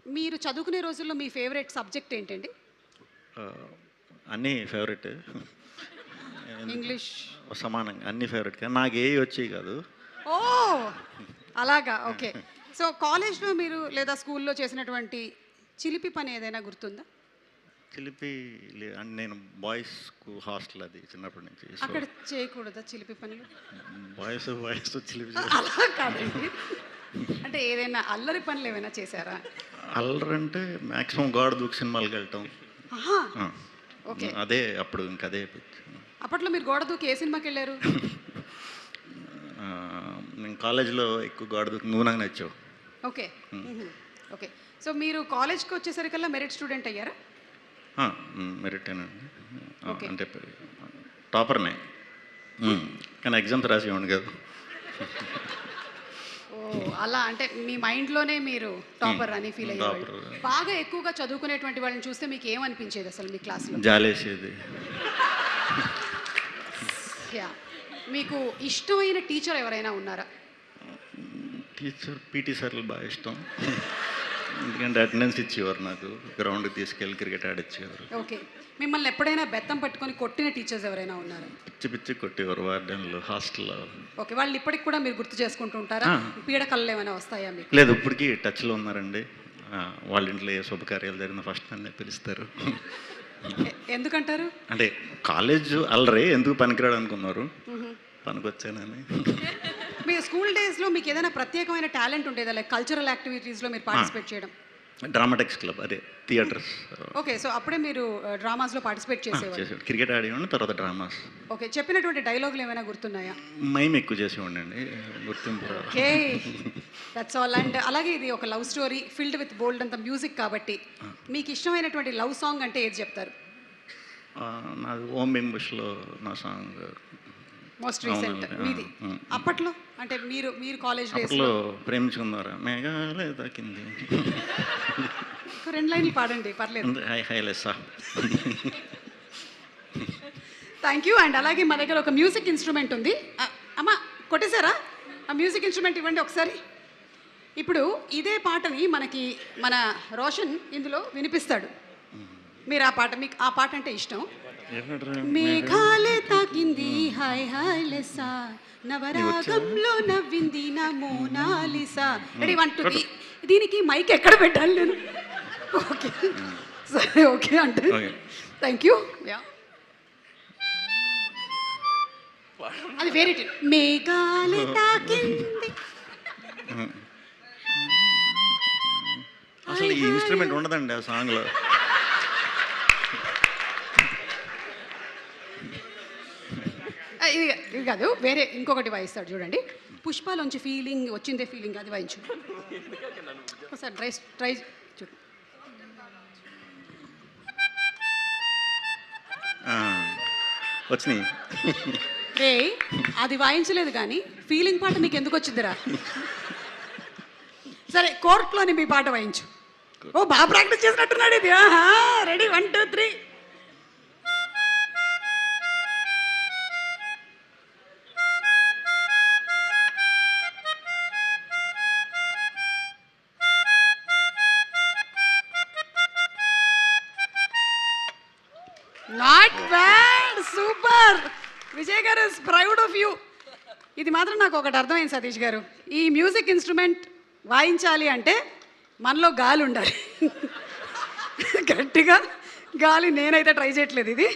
మీరు చదువుకునే రోజుల్లో మీ ఫేవరెట్ సబ్జెక్ట్ ఏంటండి? అన్నీ ఫేవరెట్. ఇంగ్లీష్ సమానంగా అన్నీ ఫేవరెట్, కానీ నాకు ఏ వచ్చేవి కాదు. ఓ అలాగా, ఓకే. సో కాలేజ్లో మీరు లేదా స్కూల్లో చేసినటువంటి చిలిపి పని ఏదైనా గుర్తుందా? చిలిపి నేను బాయ్స్ హాస్టల్ అది చిన్నప్పటి నుంచి. అక్కడ చేయకూడదా చిలిపి పనులు? బాయ్స్ చిలిపి అలా కాదండి, అంటే ఏదైనా అల్లరి పనులు ఏమైనా చేశారా? అల్లరి అంటే మ్యాక్సిమం గోడ దూకి సినిమాలకు వెళ్ళటం. ఓకే, అదే అప్పుడు ఇంకదే. అప్పట్లో మీరు గోడ దూకి ఏ సినిమాకి వెళ్ళారు? నేను కాలేజీలో ఎక్కువ గోడ దూకి నువ్వు నాకు నచ్చావు. Okay okay. సో మీరు కాలేజ్కి వచ్చేసరికల్లా మెరిట్ స్టూడెంట్ అయ్యారా? మెరిటేనండి, అంటే టాపర్నే, కానీ ఎగ్జామ్స్ రాసేవాడిని కాదు. ఓ అలా, అంటే మీ మైండ్లోనే మీరు టాపర్ అని ఫీల్ అయ్యారు. బాగా ఎక్కువగా చదువుకునేటువంటి వాళ్ళని చూస్తే మీకు ఏమనిపించేది అసలు మీ క్లాస్లో? జాలేసేది. మీకు ఇష్టమైన టీచర్ ఎవరైనా ఉన్నారా? టీచర్ పీటీ సార్లు బాగా ఇష్టం, ఎందుకంటే అటెండెన్స్ ఇచ్చేవారు, నాకు గ్రౌండ్కి తీసుకెళ్ళి క్రికెట్ ఆడిచ్చేవారు. ఓకే. మిమ్మల్ని ఎప్పుడైనా బెత్తం పట్టుకొని కొట్టిన టీచర్స్ ఎవరైనా ఉన్నారా? పిచ్చి కొట్టేవారు వార్డెన్లు హాస్టల్లో. ఓకే, వాళ్ళు ఇప్పటికి కూడా మీరు గుర్తు చేసుకుంటూ ఉంటారా? పీడకళ్ళు ఏమైనా వస్తాయా మీకు? లేదు, ఇప్పటికీ టచ్లో ఉన్నారండి. వాళ్ళ ఇంట్లో ఏ శుభకార్యాలు జరిగిన ఫస్ట్ నన్నే పిలుస్తారు. ఎందుకంటారు? అంటే కాలేజ్ అల్లరి ఎందుకు పనికిరాడు అనుకున్నారు, పనికొచ్చానని. మీ స్కూల్ డేస్లో మీకు ఏదైనా ప్రత్యేకమైన టాలెంట్ ఉండేదా, లైక్ కల్చరల్ యాక్టివిటీస్లో మీరు పార్టిసిపేట్ చేయడం? డ్రామాటిక్స్ క్లబ్, అదే థియేటర్స్. ఓకే, సో అప్పుడే మీరు డ్రామాస్లో పార్టిసిపేట్ చేసేవారు? క్రికెట్ ఆడేవాడిని, తర్వాత డ్రామాస్. ఓకే, చెప్పినటువంటి డైలాగులు ఏమైనా గుర్తున్నాయా? మైమ్ ఎక్కువ చేసేవాడిని అండి, గుర్తింపు. Okay, that's all. అండ్ అలాగే ఇది ఒక లవ్ స్టోరీ ఫిల్డ్ విత్ బోల్డ్ అంత మ్యూజిక్ కాబట్టి మీకు ఇష్టమైనటువంటి లవ్ సాంగ్ అంటే ఏది చెప్తారు? నాది ఓం బింబుష్లో నా సాంగ్ మోస్ట్ రీసెంట్ మీది. అప్పట్లో అంటే మీరు కాలేజ్ డేస్లో ప్రేమించుకున్నారా మేఘాలే తాకింది, రెండు లైన్లు పాడండి, పర్లేదు. Thank you. అండ్ అలాగే మా దగ్గర ఒక మ్యూజిక్ ఇన్స్ట్రుమెంట్ ఉంది. అమ్మ కొట్టేశారా? ఆ మ్యూజిక్ ఇన్స్ట్రుమెంట్ ఇవ్వండి ఒకసారి. ఇప్పుడు ఇదే పాటని మన రోషన్ ఇందులో వినిపిస్తాడు. మీరు మీకు ఆ పాట అంటే ఇష్టం. మేఘాలే తాకింది హాయ్ హాయ్ లెసా, నవరాగంలో నవ్వింది నా మోనాలిసా. రెడీ 1 2 3. దీనికి మైక్ ఎక్కడ పెట్టాలి నేను? ఓకే సరే, ఓకే అంటే థ్యాంక్ యూ. అది వేరే మేఘాలే తాకింది. అసలు ఈ ఇన్స్ట్రుమెంట్ ఉండదండి ఆ సాంగ్లో. ఇది కాదు, వేరే ఇంకొకటి వాయిస్తాడు చూడండి. పుష్పలోంచి ఫీలింగ్ వచ్చిందే ఫీలింగ్, అది వాయించు ఒకసారి. ట్రై చూడు. వచ్చినాయి రే, అది వాయించలేదు కానీ ఫీలింగ్ పాట నీకు ఎందుకు వచ్చిందిరా? సరే, కోర్టులోని మీ పాట వాయించు. ఓ బాగా ప్రాక్టీస్ చేసినట్టున్నాడు ఇది. Ready 1 2 3. Not bad, super. Vijay గారు ఇస్ ప్రౌడ్ ఆఫ్ యూ. ఇది మాత్రం నాకు ఒకటి అర్థమైంది సతీష్ గారు, ఈ మ్యూజిక్ ఇన్స్ట్రుమెంట్ వాయించాలి అంటే మనలో గాలి ఉండాలి. గట్టిగా గాలి నేనైతే ట్రై చేయట్లేదు ఇది.